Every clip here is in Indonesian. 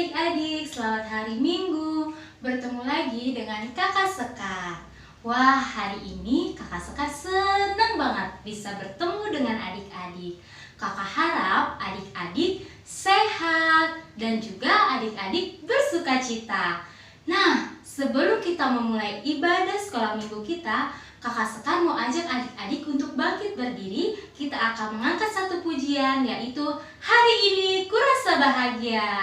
adik-adik, selamat hari Minggu. Bertemu lagi dengan Kakak Sekar. Wah, hari ini Kakak Sekar senang banget bisa bertemu dengan adik-adik. Kakak harap adik-adik sehat dan juga adik-adik bersukacita. Nah, sebelum kita memulai ibadah sekolah minggu kita, Kakak Sekar mau ajak adik-adik untuk bangkit berdiri. Kita akan mengangkat satu pujian, yaitu Hari Ini Kurasa Bahagia.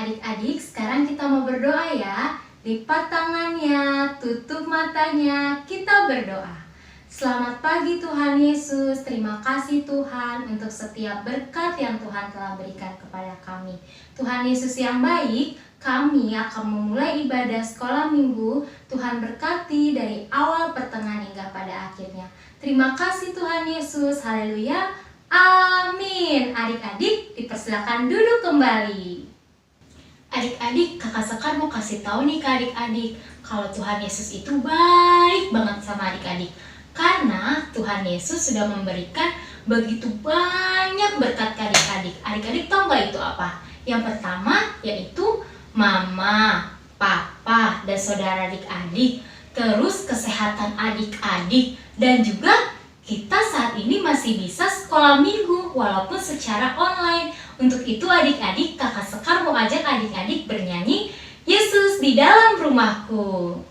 Adik-adik, sekarang kita mau berdoa ya. Lipat tangannya, tutup matanya, kita berdoa. Selamat pagi Tuhan Yesus, terima kasih Tuhan untuk setiap berkat yang Tuhan telah berikan kepada kami. Tuhan Yesus yang baik, kami akan memulai ibadah sekolah minggu. Tuhan berkati dari awal, pertengahan hingga pada akhirnya. Terima kasih Tuhan Yesus, haleluya, amin. Adik-adik dipersilakan duduk kembali. Adik-adik, Kakak Sekar mau kasih tahu nih ke adik-adik kalau Tuhan Yesus itu baik banget sama adik-adik. Karena Tuhan Yesus sudah memberikan begitu banyak berkat ke adik-adik. Adik-adik tahu nggak itu apa? Yang pertama yaitu mama, papa, dan saudara adik-adik. Terus kesehatan adik-adik. Dan juga kita saat ini masih bisa sekolah minggu walaupun secara online. Untuk itu adik-adik, Kakak Sekar mau ajak adik-adik bernyanyi Yesus di dalam rumahku.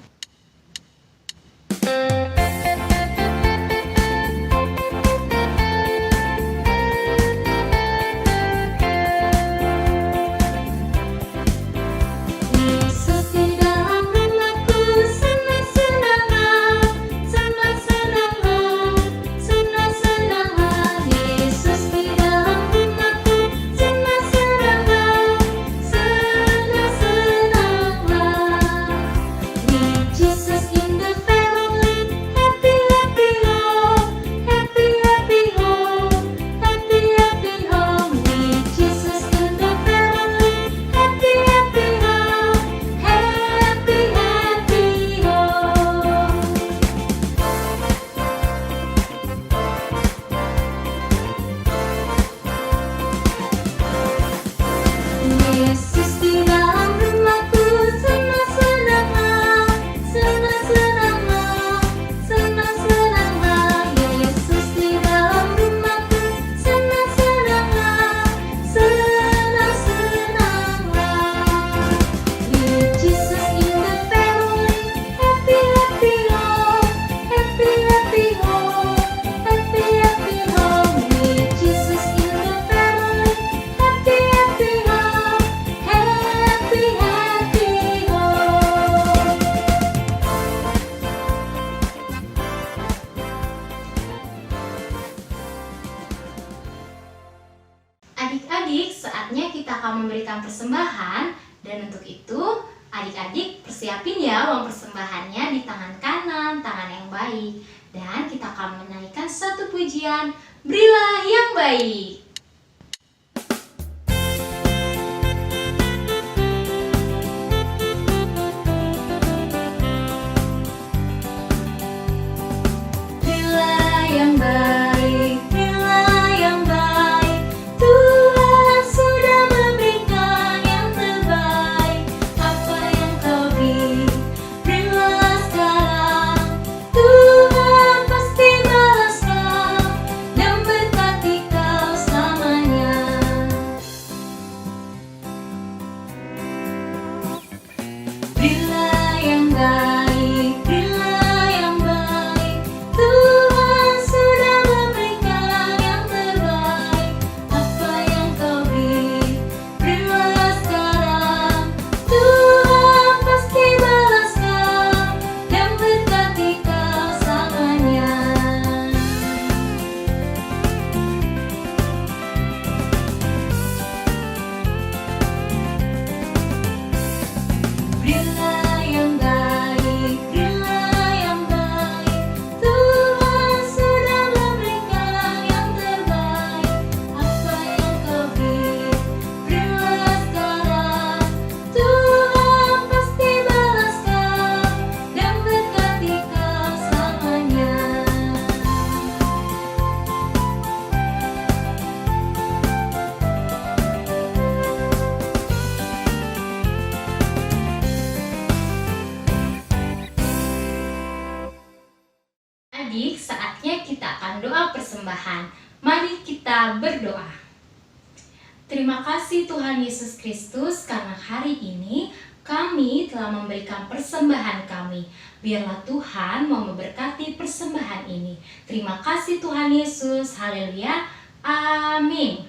saatnya kita akan memberikan persembahan. Dan untuk itu, adik-adik persiapin ya uang persembahannya di tangan kanan, tangan yang baik. Dan kita akan menaikkan satu pujian, Berilah yang Baik. Adik, saatnya kita akan doa persembahan. Mari kita berdoa. Terima kasih Tuhan Yesus Kristus karena hari ini kami telah memberikan persembahan kami. Biarlah Tuhan mau memberkati persembahan ini. Terima kasih Tuhan Yesus. Haleluya. Amin.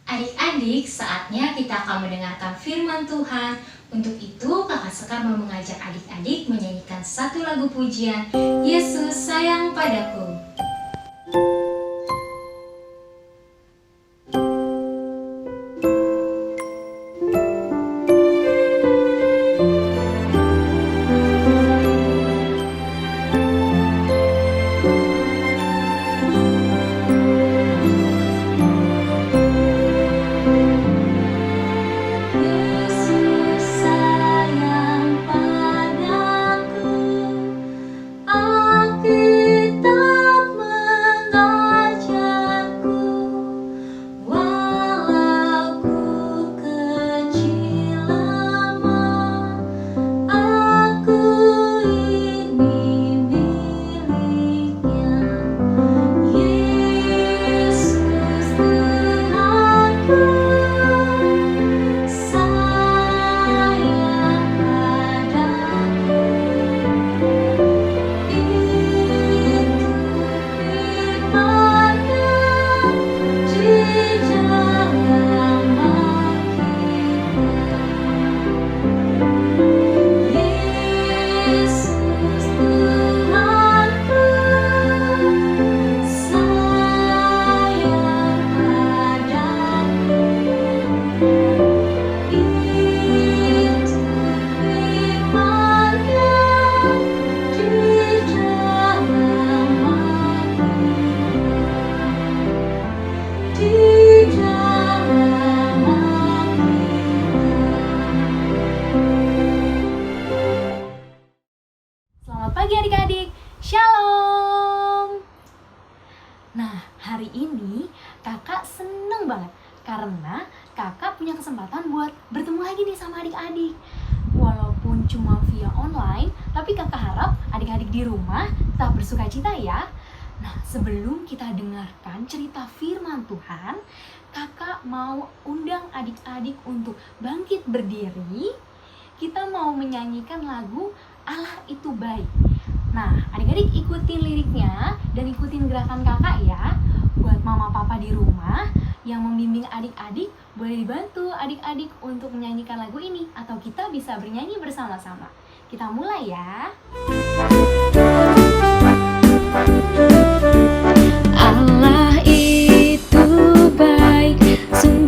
Adik-adik, saatnya kita akan mendengarkan firman Tuhan. Untuk itu, Kakak Sekar mau mengajak adik-adik menyanyikan satu lagu pujian, Yesus Sayang Padaku. Selamat pagi adik-adik, Shalom. Nah, hari ini kakak seneng banget karena kakak punya kesempatan buat bertemu lagi nih sama adik-adik. Walaupun cuma via online, tapi kakak harap adik-adik di rumah tetap bersuka cita ya. Nah, sebelum kita dengarkan cerita firman Tuhan, kakak mau undang adik-adik untuk bangkit berdiri. Kita mau menyanyikan lagu Allah Itu Baik. Nah, adik-adik ikutin liriknya dan ikutin gerakan kakak ya. Buat mama papa di rumah yang membimbing adik-adik, boleh dibantu adik-adik untuk menyanyikan lagu ini atau kita bisa bernyanyi bersama-sama. Kita mulai ya. Allah itu baik, sungguh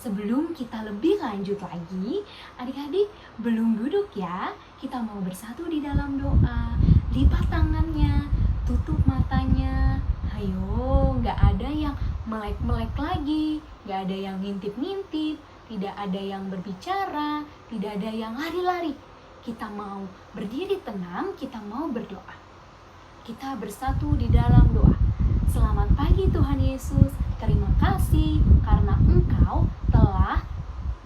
sebelum kita lebih lanjut lagi, adik-adik belum duduk ya. Kita mau bersatu di dalam doa. Lipat tangannya, tutup matanya. Ayo, gak ada yang melek-melek lagi, gak ada yang ngintip-ngintip, tidak ada yang berbicara, tidak ada yang lari-lari. Kita mau berdiri tenang, kita mau berdoa. Kita bersatu di dalam doa. Selamat pagi Tuhan Yesus, terima kasih karena Engkau telah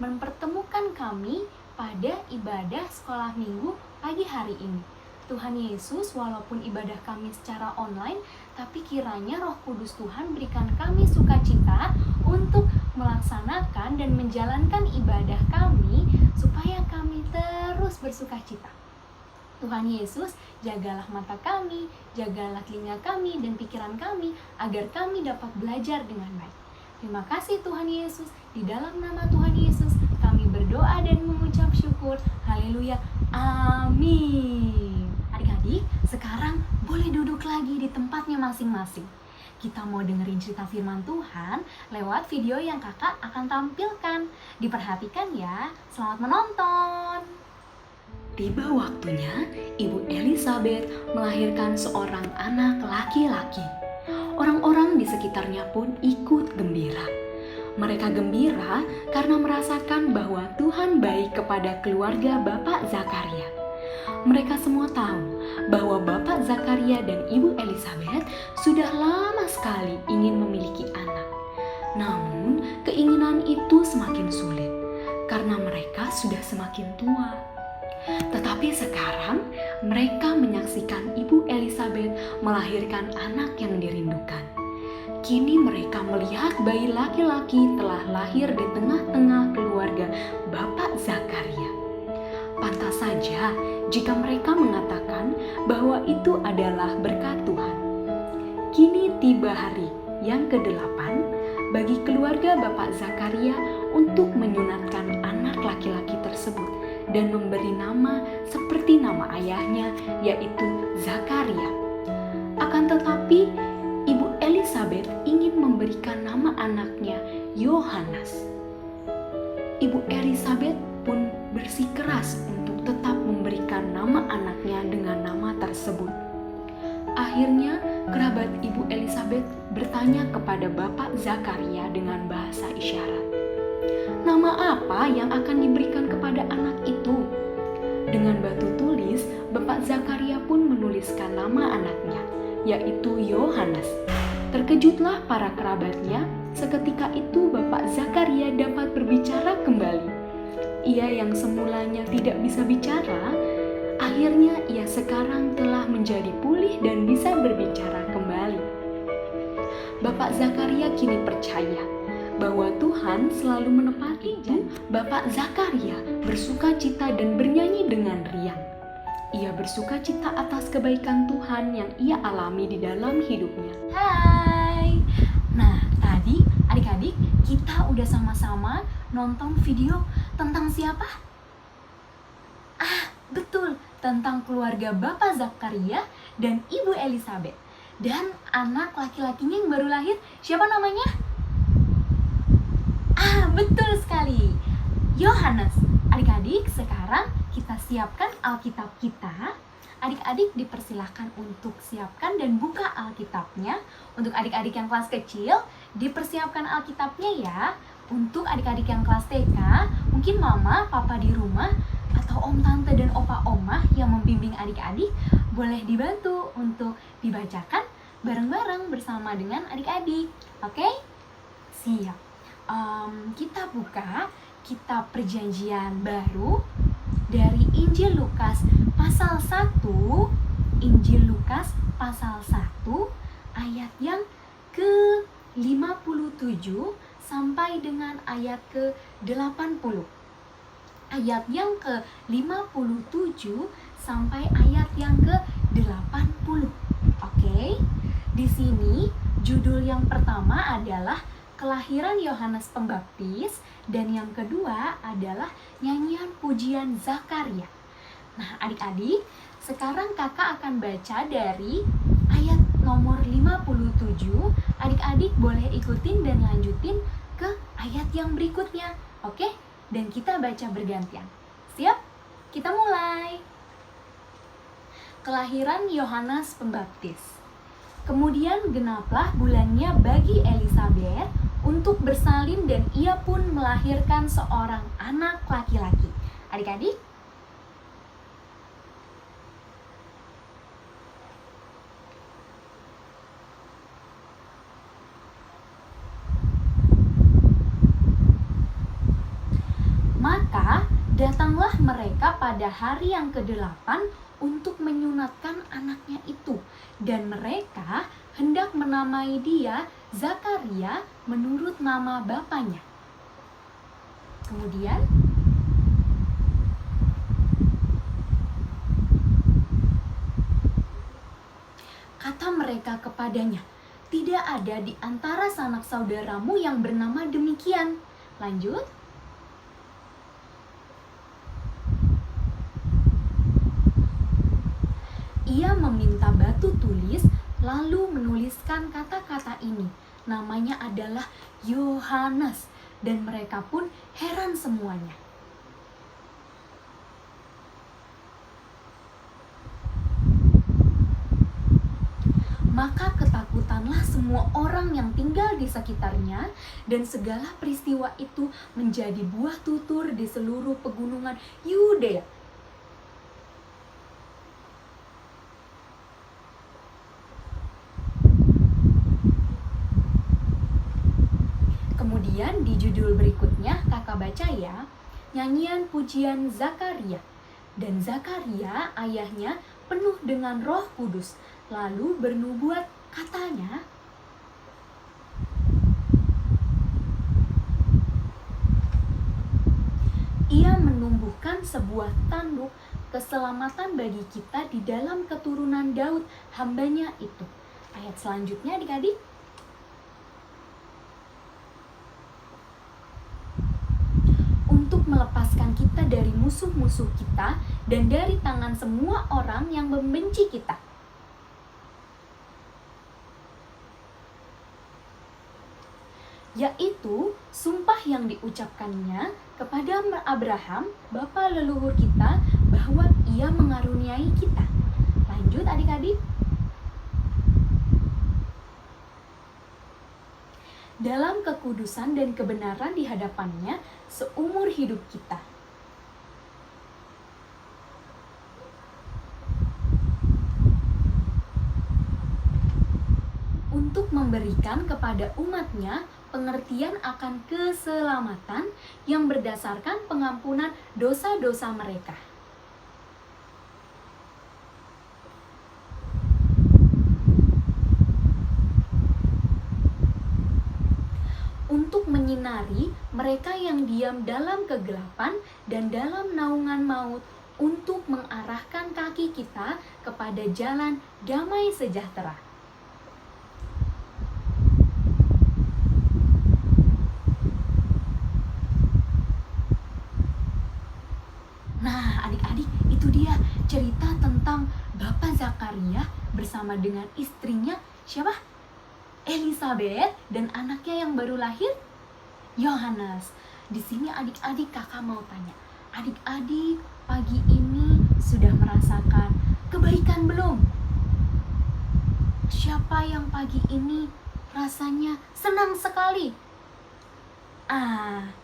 mempertemukan kami pada ibadah sekolah minggu pagi hari ini. Tuhan Yesus, walaupun ibadah kami secara online, tapi kiranya Roh Kudus Tuhan berikan kami sukacita untuk melaksanakan dan menjalankan ibadah kami supaya kami terus bersukacita. Tuhan Yesus, jagalah mata kami, jagalah telinga kami dan pikiran kami agar kami dapat belajar dengan baik. Terima kasih Tuhan Yesus, di dalam nama Tuhan Yesus kami berdoa dan mengucap syukur. Haleluya, amin. Adik-adik, sekarang boleh duduk lagi di tempatnya masing-masing. Kita mau dengerin cerita firman Tuhan lewat video yang kakak akan tampilkan. Diperhatikan ya, selamat menonton. Tiba waktunya, Ibu Elizabeth melahirkan seorang anak laki-laki. Orang-orang di sekitarnya pun ikut gembira. Mereka gembira karena merasakan bahwa Tuhan baik kepada keluarga Bapak Zakaria. Mereka semua tahu bahwa Bapak Zakaria dan Ibu Elizabeth sudah lama sekali ingin memiliki anak. Namun, keinginan itu semakin sulit karena mereka sudah semakin tua. Tetapi sekarang mereka menyaksikan Ibu Elizabeth melahirkan anak yang dirindukan. Kini mereka melihat bayi laki-laki telah lahir di tengah-tengah keluarga Bapak Zakaria. Pantas saja jika mereka mengatakan bahwa itu adalah berkat Tuhan. Kini tiba hari yang ke-8 bagi keluarga Bapak Zakaria untuk menyunatkan anak laki-laki tersebut dan memberi nama seperti nama ayahnya, yaitu Zakaria. Akan tetapi, Ibu Elizabeth ingin memberikan nama anaknya Yohanes. Ibu Elizabeth pun bersikeras untuk tetap memberikan nama anaknya dengan nama tersebut. Akhirnya, kerabat Ibu Elizabeth bertanya kepada Bapak Zakaria dengan bahasa isyarat, "Nama apa yang akan diberikan kepada anak itu?" Dengan batu tulis, Bapak Zakaria pun menuliskan nama anaknya, yaitu Yohanes. Terkejutlah para kerabatnya. Seketika itu Bapak Zakaria dapat berbicara kembali. Ia yang semulanya tidak bisa bicara, akhirnya ia sekarang telah menjadi pulih dan bisa berbicara kembali. Bapak Zakaria kini percaya bahwa Tuhan selalu menepati janji. Bapak Zakaria bersukacita dan bernyanyi dengan riang. Ia bersukacita atas kebaikan Tuhan yang ia alami di dalam hidupnya. Hai. Nah, tadi adik-adik kita udah sama-sama nonton video tentang siapa? Betul, tentang keluarga Bapak Zakaria dan Ibu Elizabeth. Dan anak laki-lakinya yang baru lahir, siapa namanya? Betul sekali, Yohanes. Adik-adik, sekarang kita siapkan Alkitab kita. Adik-adik dipersilahkan untuk siapkan dan buka Alkitabnya. Untuk adik-adik yang kelas kecil, dipersiapkan Alkitabnya ya. Untuk adik-adik yang kelas TK, mungkin mama, papa di rumah, atau om, tante, dan opa, oma yang membimbing adik-adik, boleh dibantu untuk dibacakan bareng-bareng bersama dengan adik-adik. Oke? Siap. Kita buka kitab Perjanjian Baru dari Injil Lukas pasal 1, Injil Lukas pasal 1 ayat yang ke-57 sampai dengan ayat ke-80. Ayat yang ke-57 sampai ayat yang ke-80. Oke. Di sini judul yang pertama adalah Kelahiran Yohanes Pembaptis, dan yang kedua adalah Nyanyian Pujian Zakaria. Nah, adik-adik, sekarang kakak akan baca dari ayat nomor 57. Adik-adik boleh ikutin dan lanjutin ke ayat yang berikutnya. Oke? Dan kita baca bergantian. Siap? Kita mulai. Kelahiran Yohanes Pembaptis. Kemudian genaplah bulannya bagi Elisabet untuk bersalin dan ia pun melahirkan seorang anak laki-laki. Adik-adik, maka datanglah mereka pada hari yang ke-8 untuk menyunatkan anaknya itu. Dan mereka hendak menamai dia Zakaria menurut nama bapaknya. Kemudian, kata mereka kepadanya, tidak ada di antara sanak saudaramu yang bernama demikian. Lanjut. Ia meminta batu tulis, lalu menuliskan kata-kata ini. Namanya adalah Yohanes, dan mereka pun heran semuanya. Maka ketakutanlah semua orang yang tinggal di sekitarnya, dan segala peristiwa itu menjadi buah tutur di seluruh pegunungan Yudea. Kemudian di judul berikutnya kakak baca ya, nyanyian pujian Zakaria. Dan Zakaria ayahnya penuh dengan Roh Kudus, lalu bernubuat katanya, ia menumbuhkan sebuah tanduk keselamatan bagi kita di dalam keturunan Daud, hambanya itu. Ayat selanjutnya adik-adik. Untuk melepaskan kita dari musuh-musuh kita dan dari tangan semua orang yang membenci kita. Yaitu sumpah yang diucapkannya kepada Abraham, bapa leluhur kita, bahwa ia mengaruniai kita. Lanjut adik-adik. Dalam kekudusan dan kebenaran di hadapannya seumur hidup kita. Untuk memberikan kepada umatnya pengertian akan keselamatan yang berdasarkan pengampunan dosa-dosa mereka. Untuk menyinari mereka yang diam dalam kegelapan dan dalam naungan maut, untuk mengarahkan kaki kita kepada jalan damai sejahtera. Nah, adik-adik, itu dia cerita tentang Bapak Zakaria bersama dengan istrinya, siapa? Elisabet, dan anaknya yang baru lahir, Yohanes. Di sini adik-adik kakak mau tanya, adik-adik pagi ini sudah merasakan kebaikan belum? Siapa yang pagi ini rasanya senang sekali?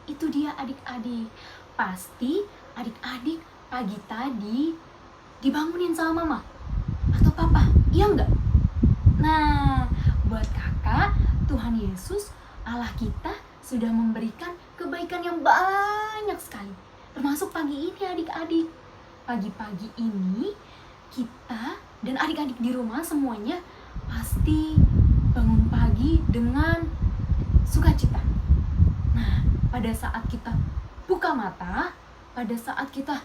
Itu dia adik-adik. Pasti adik-adik pagi tadi dibangunin sama mama atau papa, iya enggak? Nah, buat kakak, Tuhan Yesus, Allah kita sudah memberikan kebaikan yang banyak sekali. Termasuk pagi ini adik-adik. Pagi-pagi ini kita dan adik-adik di rumah semuanya pasti bangun pagi dengan sukacita. Nah, pada saat kita buka mata, pada saat kita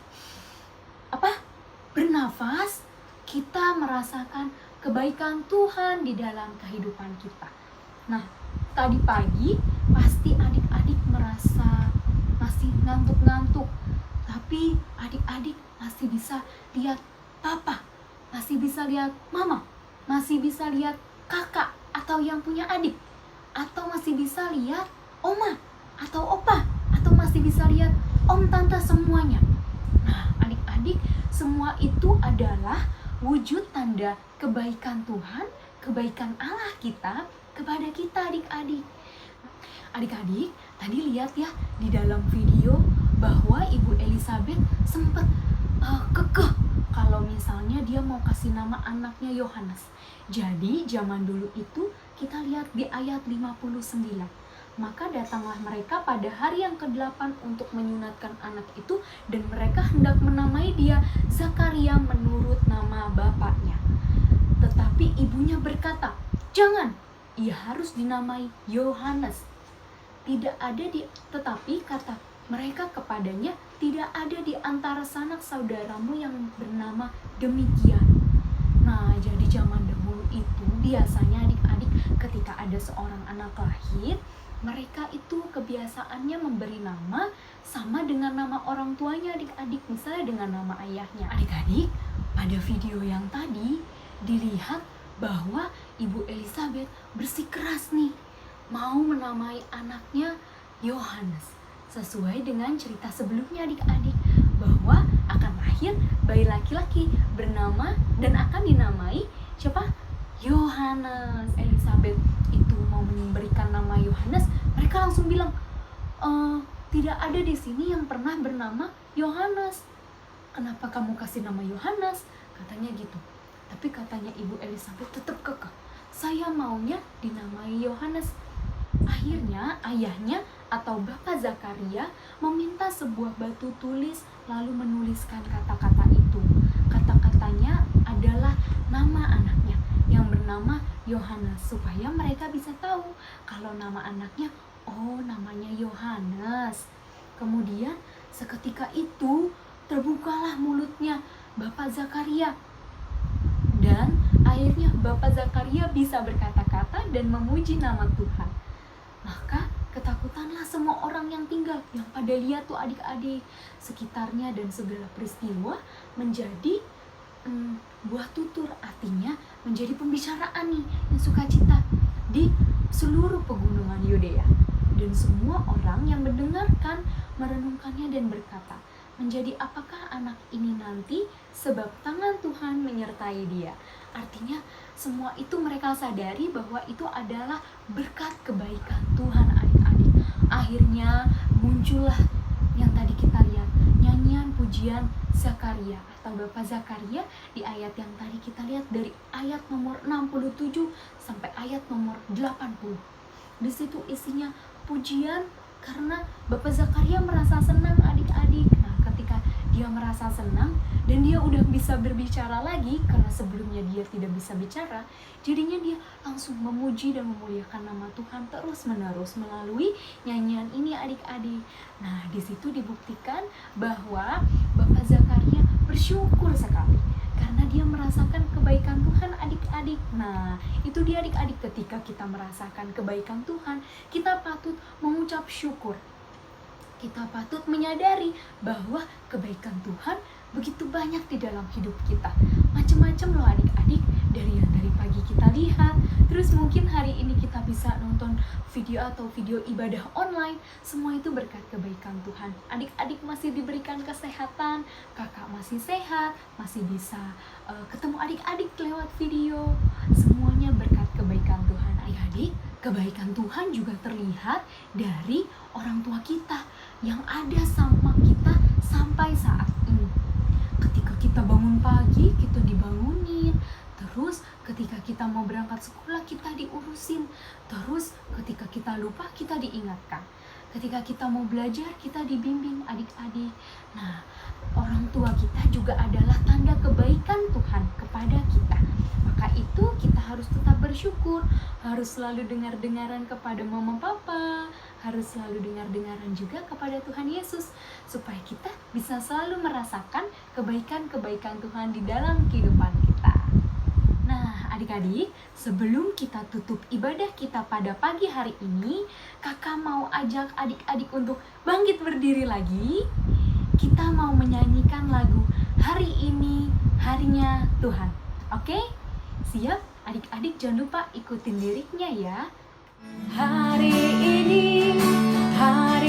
bernafas, kita merasakan kebaikan Tuhan di dalam kehidupan kita. Nah, tadi pagi pasti adik-adik merasa masih ngantuk-ngantuk, tapi adik-adik masih bisa lihat papa, masih bisa lihat mama, masih bisa lihat kakak atau yang punya adik, atau masih bisa lihat oma atau opa, atau masih bisa lihat om tante semuanya. Nah, adik-adik, semua itu adalah wujud tanda kebaikan Tuhan, kebaikan Allah kita kepada kita adik-adik. Adik-adik, tadi lihat ya di dalam video bahwa Ibu Elizabeth sempat kekeh kalau misalnya dia mau kasih nama anaknya Yohanes. Jadi zaman dulu itu kita lihat di ayat 59. Maka datanglah mereka pada hari yang ke-8 untuk menyunatkan anak itu, dan mereka hendak menamai dia Zakaria menurut nama bapaknya. Tetapi ibunya berkata, "Jangan, ia harus dinamai Yohanes." Tetapi kata mereka kepadanya, "Tidak ada di antara sanak saudaramu yang bernama demikian." Nah, jadi zaman dahulu itu biasanya adik-adik ketika ada seorang anak lahir, mereka itu kebiasaannya memberi nama sama dengan nama orang tuanya adik-adik, misalnya dengan nama ayahnya. Adik-adik, pada video yang tadi dilihat bahwa Ibu Elizabeth bersikeras nih mau menamai anaknya Yohanes, sesuai dengan cerita sebelumnya adik-adik, bahwa akan lahir bayi laki-laki bernama dan akan dinamai siapa? Yohanes. Elizabeth itu mau memberikan nama Yohanes, mereka langsung bilang, tidak ada di sini yang pernah bernama Yohanes. Kenapa kamu kasih nama Yohanes? Katanya gitu. Tapi katanya Ibu Elizabeth tetap kekeh, saya maunya dinamai Yohanes. Akhirnya ayahnya atau Bapak Zakaria meminta sebuah batu tulis lalu menuliskan kata-kata itu. Kata-katanya adalah nama anaknya yang bernama Yohanes, supaya mereka bisa tahu kalau nama anaknya, oh namanya Yohanes. Kemudian seketika itu terbukalah mulutnya Bapak Zakaria, dan akhirnya Bapak Zakaria bisa berkata-kata dan memuji nama Tuhan. Maka ketakutanlah semua orang yang tinggal, yang pada lihat tuh adik-adik sekitarnya, dan segala peristiwa menjadi buah tutur, artinya menjadi pembicaraan nih yang sukacita di seluruh pegunungan Yudea. Dan semua orang yang mendengarkan merenungkannya dan berkata, menjadi apakah anak ini nanti, sebab tangan Tuhan menyertai dia. Artinya semua itu mereka sadari bahwa itu adalah berkat kebaikan Tuhan adik-adik. Akhirnya muncullah yang tadi kita lihat, nyanyian pujian Zakaria atau Bapak Zakaria di ayat yang tadi kita lihat dari ayat nomor 67 sampai ayat nomor 80. Di situ isinya pujian karena Bapak Zakaria merasa senang adik-adik. Nah, ketika dia merasa senang dan dia udah bisa berbicara lagi, karena sebelumnya dia tidak bisa bicara, jadinya dia langsung memuji dan memuliakan nama Tuhan terus-menerus melalui nyanyian ini adik-adik. Nah, di situ dibuktikan bahwa Bapak Zakaria bersyukur sekali karena dia merasakan kebaikan Tuhan adik-adik. Nah, itu dia adik-adik, ketika kita merasakan kebaikan Tuhan, kita patut mengucap syukur. Kita patut menyadari bahwa kebaikan Tuhan begitu banyak di dalam hidup kita. Macam-macam loh adik-adik, dari yang dari pagi kita lihat, terus mungkin hari ini kita bisa nonton video atau video ibadah online, semua itu berkat kebaikan Tuhan. Adik-adik masih diberikan kesehatan, kakak masih sehat, masih bisa ketemu adik-adik lewat video, semuanya berkat kebaikan Tuhan. Adik-adik, kebaikan Tuhan juga terlihat dari orang tua kita yang ada sama kita sampai saat ini. Ketika kita bangun pagi, kita dibangunin. Terus ketika kita mau berangkat sekolah, kita diurusin. Terus ketika kita lupa, kita diingatkan. Ketika kita mau belajar, kita dibimbing adik-adik. Nah, orang tua kita juga adalah tanda kebaikan Tuhan kepada kita. Maka itu kita harus tetap bersyukur, harus selalu dengar-dengaran kepada mama papa, harus selalu dengar-dengaran juga kepada Tuhan Yesus, supaya kita bisa selalu merasakan kebaikan-kebaikan Tuhan di dalam kehidupan kita. Nah, adik-adik, sebelum kita tutup ibadah kita pada pagi hari ini, kakak mau ajak adik-adik untuk bangkit berdiri lagi. Kita mau menyanyikan lagu Hari Ini Harinya Tuhan. Oke? Siap? Adik-adik jangan lupa ikutin liriknya ya. Hari ini hari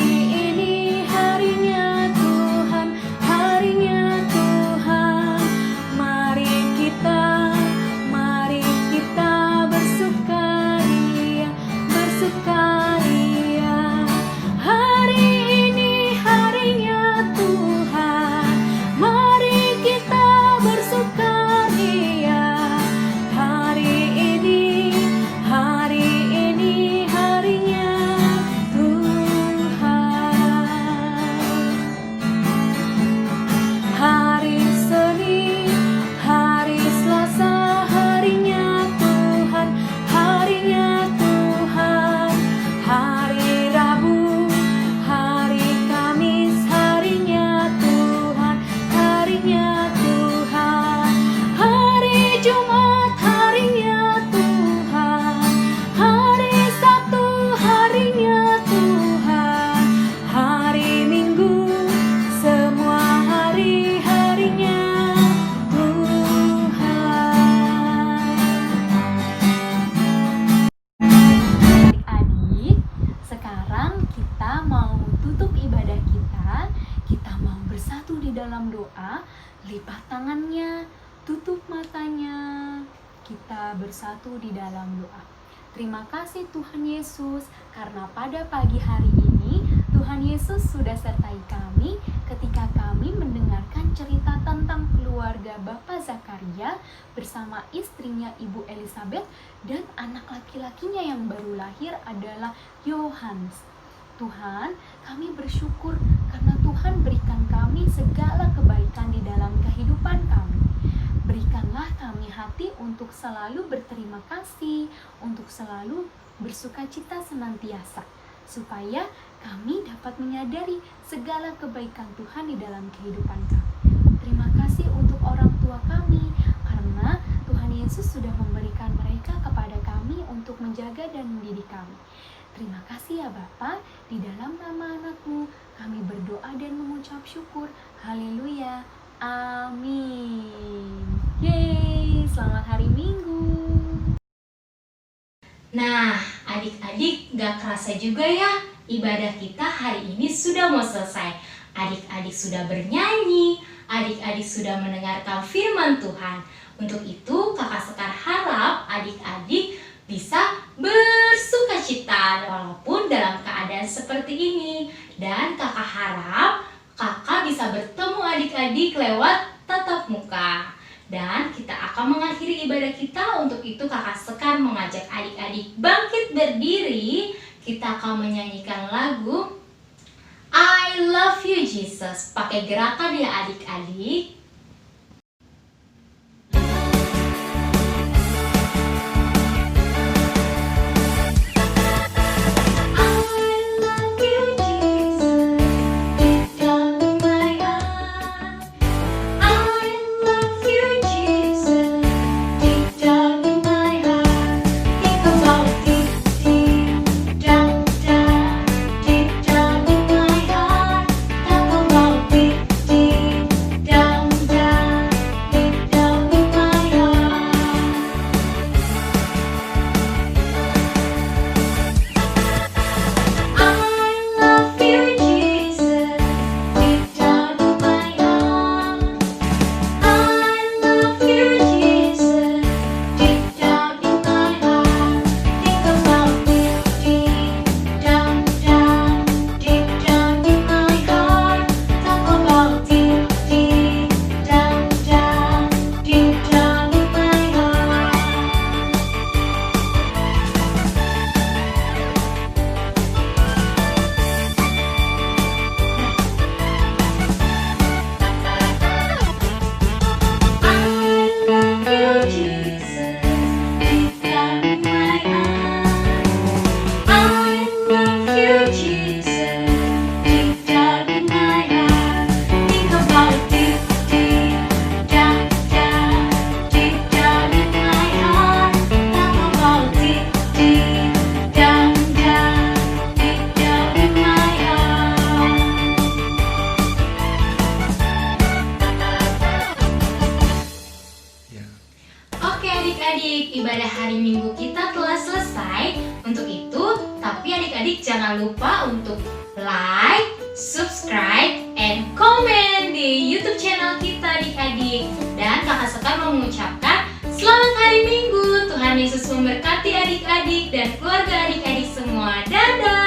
di dalam doa, lipat tangannya, tutup matanya. Kita bersatu di dalam doa. Terima kasih Tuhan Yesus, karena pada pagi hari ini Tuhan Yesus sudah sertai kami ketika kami mendengarkan cerita tentang keluarga Bapak Zakaria bersama istrinya Ibu Elizabeth dan anak laki-lakinya yang baru lahir adalah Yohanes. Tuhan, kami bersyukur karena Tuhan berikan kami segala kebaikan di dalam kehidupan kami. Berikanlah kami hati untuk selalu berterima kasih, untuk selalu bersukacita senantiasa, supaya kami dapat menyadari segala kebaikan Tuhan di dalam kehidupan kami. Terima kasih untuk orang tua kami, karena Tuhan Yesus sudah memberikan mereka kepada kami untuk menjaga dan mendidik kami. Terima kasih ya Bapa, di dalam nama anak-Mu kami berdoa dan mengucap syukur. Haleluya. Amin. Yeay, selamat hari Minggu. Nah, adik-adik gak kerasa juga ya, ibadah kita hari ini sudah mau selesai. Adik-adik sudah bernyanyi, adik-adik sudah mendengarkan firman Tuhan. Untuk itu kakak Sekar harap adik-adik bisa bersukacita walaupun dalam keadaan seperti ini. Dan kakak harap kakak bisa bertemu adik-adik lewat tatap muka. Dan kita akan mengakhiri ibadah kita. Untuk itu kakak Sekar mengajak adik-adik bangkit berdiri. Kita akan menyanyikan lagu I Love You Jesus. Pakai gerakan ya adik-adik. Adik-adik, ibadah hari Minggu kita telah selesai. Untuk itu, tapi adik-adik jangan lupa untuk like, subscribe, and comment di YouTube channel kita adik-adik. Dan kakak Sekar mengucapkan selamat hari Minggu. Tuhan Yesus memberkati adik-adik dan keluarga adik-adik semua. Dadah!